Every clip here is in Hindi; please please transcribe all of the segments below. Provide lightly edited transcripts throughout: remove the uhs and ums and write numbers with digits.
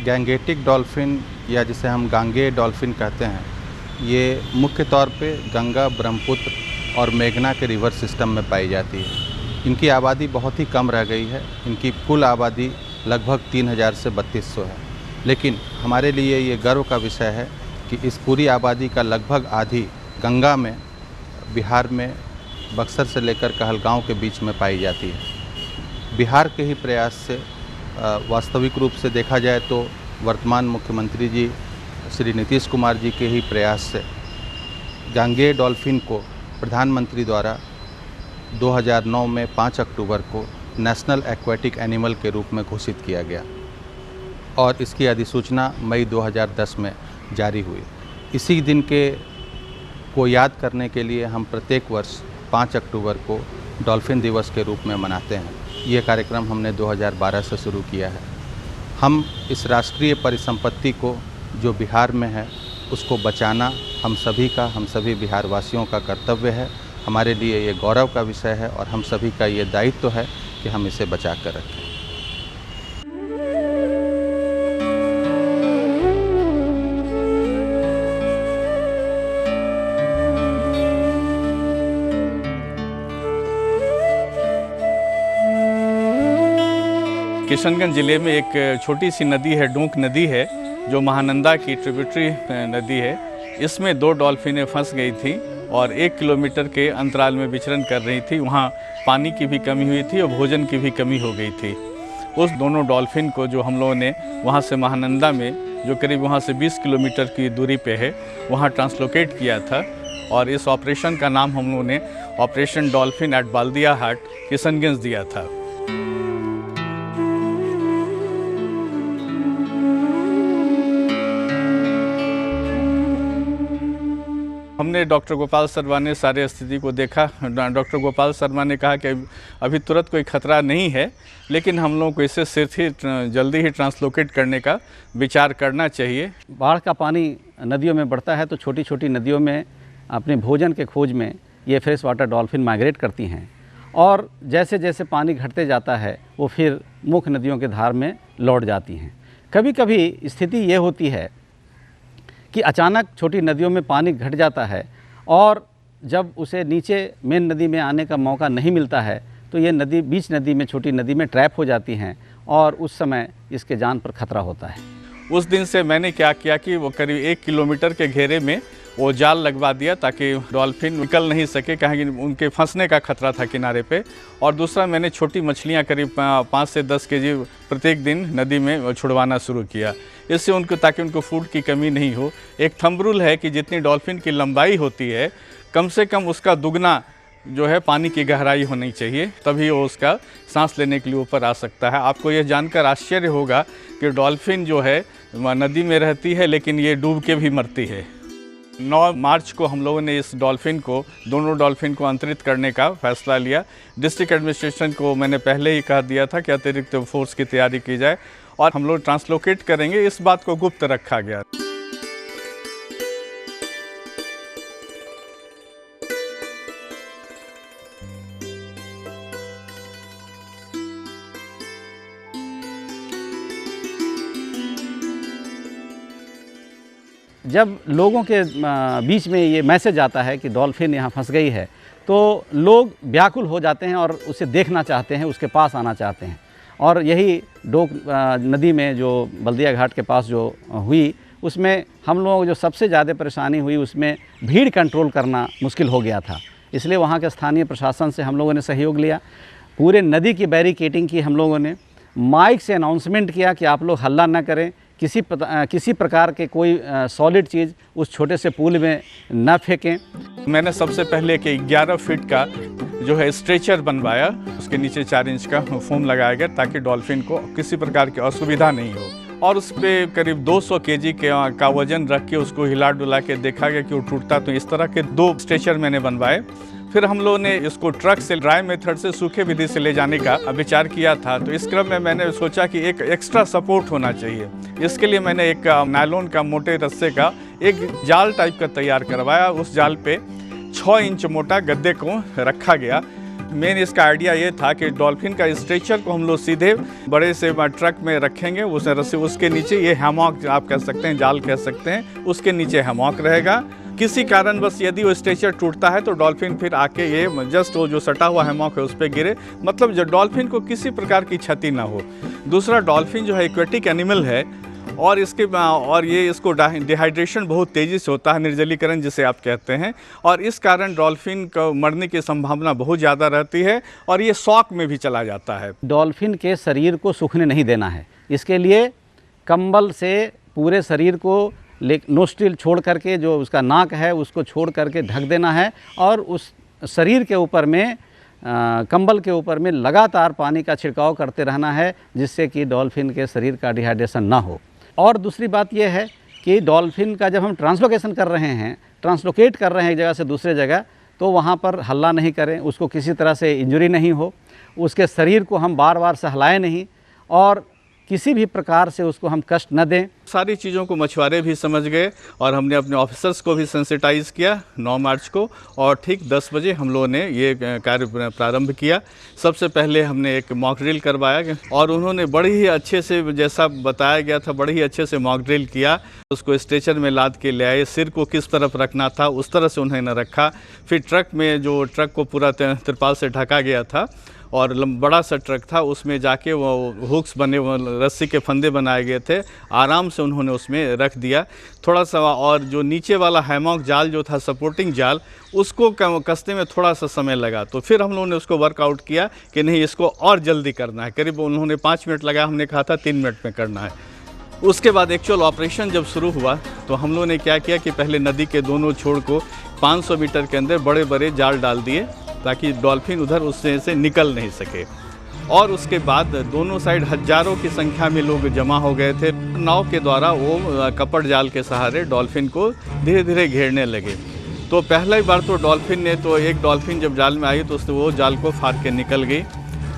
गैंगेटिक डॉल्फिन या जिसे हम गांगे डॉल्फिन कहते हैं, ये मुख्य तौर पे गंगा, ब्रह्मपुत्र और मेघना के रिवर सिस्टम में पाई जाती है। इनकी आबादी बहुत ही कम रह गई है। इनकी कुल आबादी लगभग 3000 से 3200 है। लेकिन हमारे लिए ये गर्व का विषय है कि इस पूरी आबादी का लगभग आधी गंगा में, बिहार में बक्सर से लेकर कहलगांव के बीच में पाई जाती है। बिहार के ही प्रयास से वास्तविक रूप से देखा जाए तो वर्तमान मुख्यमंत्री जी श्री नीतीश कुमार जी के ही प्रयास से गांगे डॉल्फिन को प्रधानमंत्री द्वारा 2009 में 5 अक्टूबर को नेशनल एक्वेटिक एनिमल के रूप में घोषित किया गया और इसकी अधिसूचना मई 2010 में जारी हुई। इसी दिन को याद करने के लिए हम प्रत्येक वर्ष 5 अक्टूबर को डॉल्फिन दिवस के रूप में मनाते हैं। ये कार्यक्रम हमने 2012 से शुरू किया है। हम इस राष्ट्रीय परिसंपत्ति को जो बिहार में है उसको बचाना हम सभी बिहार वासियों का कर्तव्य है। हमारे लिए ये गौरव का विषय है और हम सभी का ये दायित्व है कि हम इसे बचा कर रखें। किशनगंज ज़िले में एक छोटी सी नदी है, डोंक नदी है, जो महानंदा की ट्रिब्यूटरी नदी है। इसमें 2 डॉल्फिनें फंस गई थी और 1 किलोमीटर के अंतराल में विचरण कर रही थी। वहाँ पानी की भी कमी हुई थी और भोजन की भी कमी हो गई थी। उस दोनों डॉल्फिन को जो हम लोगों ने वहाँ से महानंदा में, जो करीब वहाँ से 20 किलोमीटर की दूरी पे है, वहाँ ट्रांसलोकेट किया था। और इस ऑपरेशन का नाम हम लोगों ने ऑपरेशन डॉल्फिन एट बाल्दिया हाट किशनगंज दिया था। हमने डॉक्टर गोपाल शर्मा ने सारे स्थिति को देखा। डॉक्टर गोपाल शर्मा ने कहा कि अभी तुरंत कोई खतरा नहीं है, लेकिन हम लोगों को इसे सिर्फ ही जल्दी ही ट्रांसलोकेट करने का विचार करना चाहिए। बाढ़ का पानी नदियों में बढ़ता है तो छोटी छोटी नदियों में अपने भोजन के खोज में ये फ्रेश वाटर डॉल्फिन माइग्रेट करती हैं और जैसे जैसे पानी घटते जाता है वो फिर मुख्य नदियों के धार में लौट जाती हैं। कभी कभी स्थिति ये होती है कि अचानक छोटी नदियों में पानी घट जाता है और जब उसे नीचे मेन नदी में आने का मौका नहीं मिलता है तो ये नदी बीच नदी में, छोटी नदी में ट्रैप हो जाती हैं और उस समय इसके जान पर खतरा होता है। उस दिन से मैंने क्या किया कि वो करीब 1 किलोमीटर के घेरे में वो जाल लगवा दिया ताकि डॉल्फिन निकल नहीं सके, कहीं उनके फंसने का खतरा था किनारे पे। और दूसरा, मैंने छोटी मछलियाँ करीब 5 से 10 केजी प्रत्येक दिन नदी में छुड़वाना शुरू किया। इससे उनको, ताकि उनको फूड की कमी नहीं हो। एक थंब रूल है कि जितनी डॉल्फिन की लंबाई होती है कम से कम उसका दुगना जो है पानी की गहराई होनी चाहिए, तभी वो उसका सांस लेने के लिए ऊपर आ सकता है। आपको ये जानकर आश्चर्य होगा कि डॉल्फिन जो है नदी में रहती है लेकिन ये डूब के भी मरती है। 9 मार्च को हम लोगों ने इस डॉल्फिन को, दोनों डॉल्फिन को अंतरित करने का फैसला लिया। डिस्ट्रिक्ट एडमिनिस्ट्रेशन को मैंने पहले ही कह दिया था कि अतिरिक्त फोर्स की तैयारी की जाए और हम लोग ट्रांसलोकेट करेंगे। इस बात को गुप्त रखा गया। जब लोगों के बीच में ये मैसेज आता है कि डॉल्फिन यहाँ फंस गई है तो लोग व्याकुल हो जाते हैं और उसे देखना चाहते हैं, उसके पास आना चाहते हैं। और यही डोक नदी में जो बल्दिया घाट के पास जो हुई, उसमें हम लोगों को जो सबसे ज़्यादा परेशानी हुई, उसमें भीड़ कंट्रोल करना मुश्किल हो गया था। इसलिए वहाँ के स्थानीय प्रशासन से हम लोगों ने सहयोग लिया। पूरे नदी की बैरिकेडिंग की हम लोगों ने, माइक से अनाउंसमेंट किया कि आप लोग हल्ला न करें, किसी प्रकार के कोई सॉलिड चीज़ उस छोटे से पूल में न फेंकें। मैंने सबसे पहले कि 11 फीट का जो है स्ट्रेचर बनवाया, उसके नीचे 4 इंच का फोम लगाया गया ताकि डॉल्फिन को किसी प्रकार की असुविधा नहीं हो। और उस पर करीब 200 केजी का वजन रख के उसको हिला डुला के देखा गया कि वो टूटता। तो इस तरह के 2 स्ट्रेचर मैंने बनवाए। फिर हम लोगों ने इसको ट्रक से ड्राई मेथड से, सूखे विधि से ले जाने का विचार किया था। तो इस क्रम में मैंने सोचा कि एक एक्स्ट्रा सपोर्ट होना चाहिए। इसके लिए मैंने एक नायलॉन का मोटे रस्से का एक जाल टाइप का तैयार करवाया। उस जाल पे 6 इंच मोटा गद्दे को रखा गया। मेन इसका आइडिया ये था कि डॉल्फिन का स्ट्रेचर को हम लोग सीधे बड़े से ट्रक में रखेंगे, उस रस्सी उसके नीचे ये हैमॉक आप कह सकते हैं, जाल कह सकते हैं, उसके नीचे हैमॉक रहेगा। किसी कारण बस यदि वो स्ट्रेचर टूटता है तो डॉल्फिन फिर आके ये जस्ट वो जो सटा हुआ हैमॉक है उस पर गिरे, मतलब जो डॉल्फिन को किसी प्रकार की क्षति ना हो। दूसरा, डॉल्फिन जो है एक्वेटिक एनिमल है और इसको डिहाइड्रेशन बहुत तेज़ी से होता है, निर्जलीकरण जिसे आप कहते हैं, और इस कारण डॉल्फिन को मरने की संभावना बहुत ज़्यादा रहती है और ये शॉक में भी चला जाता है। डॉल्फिन के शरीर को सूखने नहीं देना है, इसके लिए कंबल से पूरे शरीर को नोस्ट्रिल छोड़ करके जो उसका नाक है उसको छोड़ करके ढक देना है और उस शरीर के ऊपर में कंबल के ऊपर में लगातार पानी का छिड़काव करते रहना है, जिससे कि डॉल्फिन के शरीर का डिहाइड्रेशन ना हो। और दूसरी बात यह है कि डॉल्फिन का जब हम ट्रांसलोकेशन कर रहे हैं, ट्रांसलोकेट कर रहे हैं एक जगह से दूसरे जगह, तो वहाँ पर हल्ला नहीं करें, उसको किसी तरह से इंजरी नहीं हो, उसके शरीर को हम बार बार से हिलाएं नहीं और किसी भी प्रकार से उसको हम कष्ट न दें। सारी चीज़ों को मछुआरे भी समझ गए और हमने अपने ऑफिसर्स को भी सेंसिटाइज़ किया 9 मार्च को, और ठीक 10 बजे हम लोगों ने ये कार्य प्रारंभ किया। सबसे पहले हमने एक मॉक ड्रिल करवाया और उन्होंने बड़ी ही अच्छे से, जैसा बताया गया था, बड़ी ही अच्छे से मॉक ड्रिल किया। उसको स्ट्रेचर में लाद के ले आए, सिर को किस तरफ रखना था उस तरह से उन्होंने रखा। फिर ट्रक को पूरा तिरपाल से ढका गया था और बड़ा सा ट्रक था, उसमें जाके वो हुक्स बने, रस्सी के फंदे बनाए गए थे, आराम से उन्होंने उसमें रख दिया थोड़ा सा। और जो नीचे वाला हैमॉक जाल जो था, सपोर्टिंग जाल, उसको कसने में थोड़ा सा समय लगा। तो फिर हम लोगों ने उसको वर्कआउट किया कि नहीं, इसको और जल्दी करना है। करीब उन्होंने 5 मिनट लगा, हमने कहा था 3 मिनट में करना है। उसके बाद एक्चुअल ऑपरेशन जब शुरू हुआ तो हम लोगों ने क्या किया कि पहले नदी के दोनों छोर को 500 मीटर के अंदर बड़े बड़े जाल डाल दिए ताकि डॉल्फिन उधर उससे से निकल नहीं सके। और उसके बाद दोनों साइड हजारों की संख्या में लोग जमा हो गए थे। नाव के द्वारा वो कपड़ जाल के सहारे डॉल्फिन को धीरे धीरे घेरने लगे। तो पहला ही बार तो डॉल्फिन ने, तो एक डॉल्फिन जब जाल में आई तो उसने वो जाल को फाड़ के निकल गई,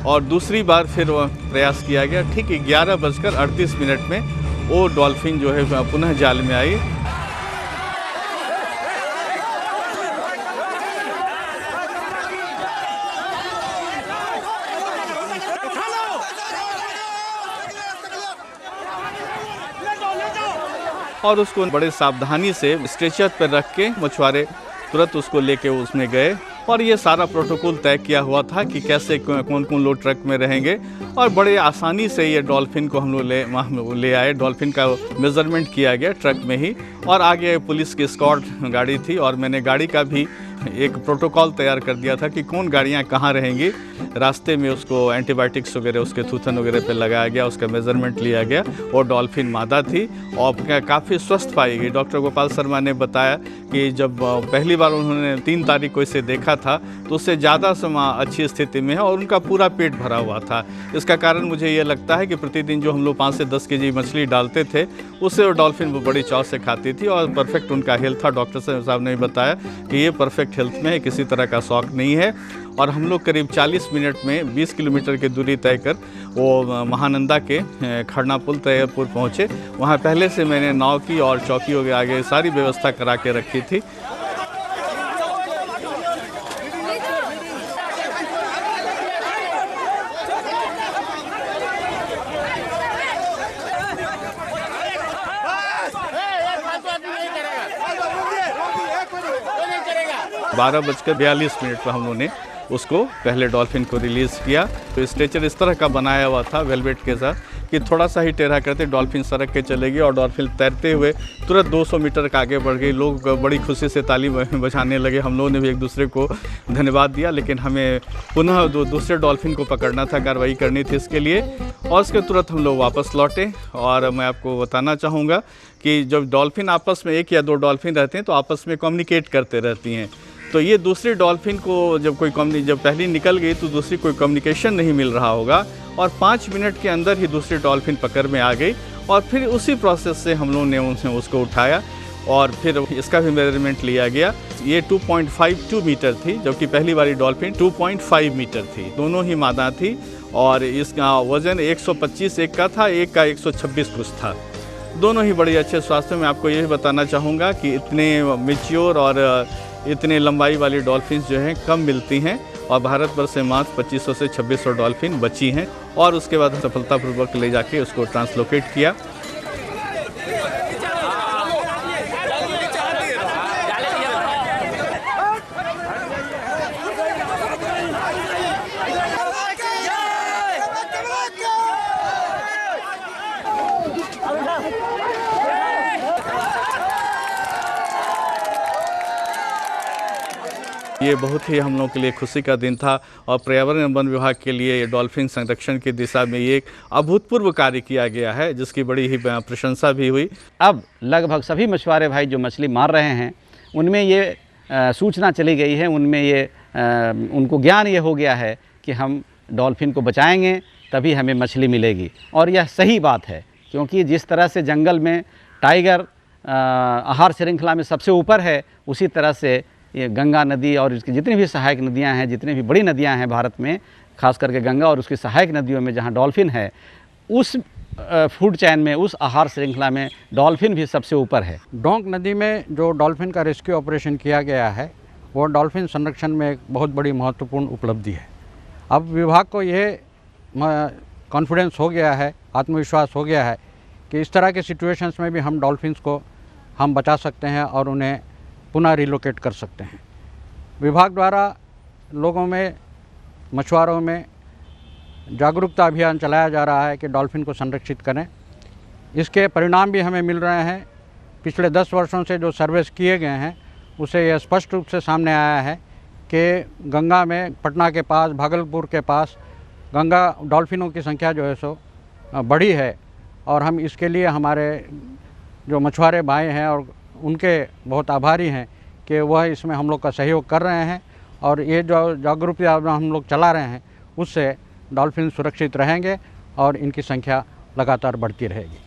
और दूसरी बार फिर प्रयास किया गया। ठीक 11:38 में वो डॉल्फिन जो है पुनः जाल में आई। और उसको बड़े सावधानी से स्ट्रेचर पर रख के मछुआरे तुरंत उसको लेके उसमें गए। और ये सारा प्रोटोकॉल तय किया हुआ था कि कैसे कौन कौन लोग ट्रक में रहेंगे, और बड़े आसानी से ये डॉल्फिन को हम लोग ले आए। डॉल्फिन का मेज़रमेंट किया गया ट्रक में ही, और आगे पुलिस की स्कॉट गाड़ी थी, और मैंने गाड़ी का भी एक प्रोटोकॉल तैयार कर दिया था कि कौन गाड़ियाँ कहाँ रहेंगी। रास्ते में उसको एंटीबायोटिक्स वगैरह उसके थूथन वगैरह पे लगाया गया, उसका मेज़रमेंट लिया गया। और डॉल्फिन मादा थी और काफ़ी स्वस्थ पाई गई। डॉक्टर गोपाल शर्मा ने बताया कि जब पहली बार उन्होंने 3 तारीख को इसे देखा था तो उससे ज़्यादा समय अच्छी स्थिति में है और उनका पूरा पेट भरा हुआ था। इसका कारण मुझे ये लगता है कि प्रतिदिन जो हम लोग 5 से 10 केजी मछली डालते थे उससे वो डॉल्फिन वो बड़ी चाव से खाती थी और परफेक्ट उनका हेल्थ था। डॉक्टर साहब ने बताया कि ये परफेक्ट हेल्थ में है, किसी तरह का शौक नहीं है। और हम लोग करीब 40 मिनट में 20 किलोमीटर की दूरी तय कर वो महानंदा के खड़ना पुल तैयबपुर पहुँचे। वहाँ पहले से मैंने नाव की और चौकियों के आगे सारी व्यवस्था करा के रखी थी। बारह 12:42 पर हम लोगों ने उसको पहले डॉल्फिन को रिलीज़ किया। तो स्ट्रेचर इस तरह का बनाया हुआ था वेलवेट के साथ कि थोड़ा सा ही टेढ़ा करते डॉल्फिन सड़क के चलेगी और डॉल्फिन तैरते हुए तुरंत 200 मीटर का आगे बढ़ गई। लोग बड़ी खुशी से ताली बजाने लगे। हम लोगों ने भी एक दूसरे को धन्यवाद दिया, लेकिन हमें पुनः दूसरे डॉल्फिन को पकड़ना था, कार्रवाई करनी थी इसके लिए। और उसके तुरंत हम लोग वापस लौटे। और मैं आपको बताना चाहूँगा कि जब डॉल्फिन आपस में 1 या 2 डॉल्फिन रहते हैं तो आपस में कम्युनिकेट करते रहती हैं। तो ये दूसरी डॉल्फिन को जब पहली निकल गई तो दूसरी कोई कम्युनिकेशन नहीं मिल रहा होगा, और 5 मिनट के अंदर ही दूसरी डॉल्फिन पकड़ में आ गई। और फिर उसी प्रोसेस से हम लोगों ने उसको उठाया और फिर इसका भी मेजरमेंट लिया गया। ये 2.52 मीटर थी, जबकि पहली वाली डॉल्फिन 2.5 मीटर थी। दोनों ही मादा थी और इसका वज़न 125 एक का था, एक का 126 कुछ था। दोनों ही बड़े अच्छे स्वास्थ्य में। आपको ये भी बताना चाहूँगा कि इतने मैच्योर और इतने लंबाई वाली डॉल्फिन्स जो हैं कम मिलती हैं और भारत भर से मात्र 2500 से 2600 डॉल्फिन बची हैं और उसके बाद सफलतापूर्वक ले जाके उसको ट्रांसलोकेट किया। ये बहुत ही हम लोगों के लिए खुशी का दिन था और पर्यावरण एवं वन विभाग के लिए डॉल्फिन संरक्षण की दिशा में ये एक अभूतपूर्व कार्य किया गया है, जिसकी बड़ी ही प्रशंसा भी हुई। अब लगभग सभी मछुआरे भाई जो मछली मार रहे हैं उनमें ये सूचना चली गई है, उनमें ये उनको ज्ञान ये हो गया है कि हम डॉल्फिन को बचाएंगे तभी हमें मछली मिलेगी। और यह सही बात है, क्योंकि जिस तरह से जंगल में टाइगर आहार श्रृंखला में सबसे ऊपर है, उसी तरह से ये गंगा नदी और इसकी जितनी भी सहायक नदियां हैं, जितनी भी बड़ी नदियां हैं भारत में, खास करके गंगा और उसकी सहायक नदियों में जहां डॉल्फिन है, उस फूड चैन में, उस आहार श्रृंखला में डॉल्फिन भी सबसे ऊपर है। डोंक नदी में जो डॉल्फिन का रेस्क्यू ऑपरेशन किया गया है वो डॉल्फिन संरक्षण में एक बहुत बड़ी महत्वपूर्ण उपलब्धि है। अब विभाग को ये कॉन्फिडेंस हो गया है, आत्मविश्वास हो गया है कि इस तरह के सिचुएशंस में भी हम डॉल्फिन्स को हम बचा सकते हैं और उन्हें पुनः रिलोकेट कर सकते हैं। विभाग द्वारा लोगों में, मछुआरों में जागरूकता अभियान चलाया जा रहा है कि डॉल्फिन को संरक्षित करें। इसके परिणाम भी हमें मिल रहे हैं। पिछले 10 वर्षों से जो सर्वेस किए गए हैं उसे यह स्पष्ट रूप से सामने आया है कि गंगा में, पटना के पास, भागलपुर के पास गंगा डॉल्फिनों की संख्या जो है सो बढ़ी है। और हम इसके लिए हमारे जो मछुआरे भाई हैं और उनके बहुत आभारी हैं कि वह इसमें हम लोग का सहयोग कर रहे हैं। और ये जो जागरूकता हम लोग चला रहे हैं उससे डॉल्फिन सुरक्षित रहेंगे और इनकी संख्या लगातार बढ़ती रहेगी।